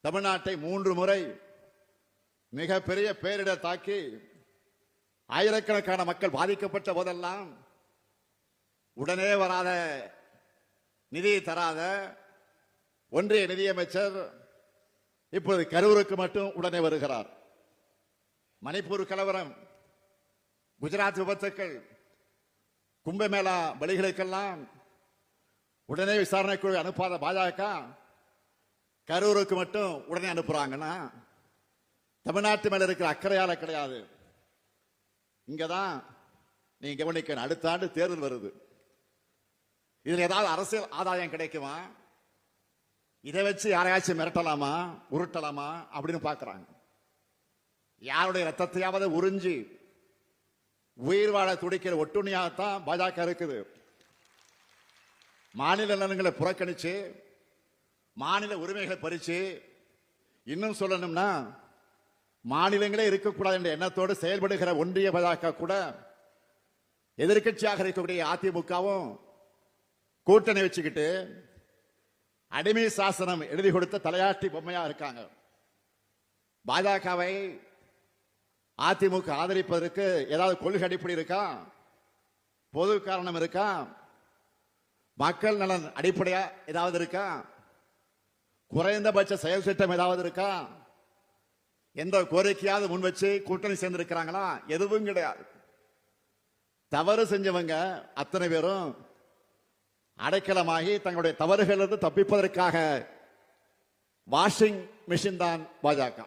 தமிழ்நாட்டை 3 முறை மிகப்பெரிய பேரிடர் தாக்கி ஆயிரக்கணக்கான மக்கள் பாதிக்கப்பட்ட போதெல்லாம் உடனே வராத நிதி தராத ஒன்றிய நிதியமைச்சர் இப்போது கரூருக்கு மட்டும் உடனே வருகிறார். மணிப்பூர் கலவரம், குஜராத் விபத்துக்கள், கும்பமேளா பலிகளுக்கெல்லாம் உடனே விசாரணை குழு அனுப்பாத பாஜக கரூருக்கு மட்டும் உடனே அனுப்புறாங்கன்னா தமிழ்நாட்டு மேல இருக்கிற அக்கறையால கிடையாது. இங்கதான் நீங்க கவனிக்க, அடுத்த ஆண்டு தேர்தல் வருது. இதுல ஏதாவது அரசியல் ஆதாயம் கிடைக்குமா? இதை வச்சு யாரையாச்சும் மிரட்டலாமா, உருட்டலாமா அப்படின்னு பாக்குறாங்க. யாருடைய ரத்தத்தையாவது உறிஞ்சி உயிர் வாழ துடிக்கிற ஒட்டுண்ணியாகத்தான் பாஜக இருக்குது. மாநில நலன்களை புறக்கணிச்சு, மாநில உரிமைகளை பறிச்சு, இன்னும் சொல்லணும்னா மாநிலங்களே இருக்கக்கூடாது என்ற எண்ணத்தோடு செயல்படுகிற ஒன்றிய பாஜக கூட எதிர்கட்சியாக இருக்கக்கூடிய அதிமுகவும் கூட்டணி வச்சுக்கிட்டு அடிமை சாசனம் எழுதி கொடுத்த தலையாட்டி பொம்மையா இருக்காங்க. பாஜகவை அதிமுக ஆதரிப்பதற்கு ஏதாவது கொள்கை அடிப்படை இருக்கா? பொது காரணம் இருக்கா? மக்கள் நலன் அடிப்படையா ஏதாவது இருக்கா? குறைந்தபட்ச செயல் திட்டம் ஏதாவது இருக்கா? எந்த கோரிக்கையாவது முன் வச்சு கூட்டணி சேர்ந்திருக்கிறாங்களா? எதுவும் கிடையாது. தவறு செஞ்சவங்க அத்தனை பேரும் அடைக்கலமாகி தங்களுடைய தவறுகளிலிருந்து தப்பிப்பதற்காக வாஷிங் மிஷின் தான் பாஜக.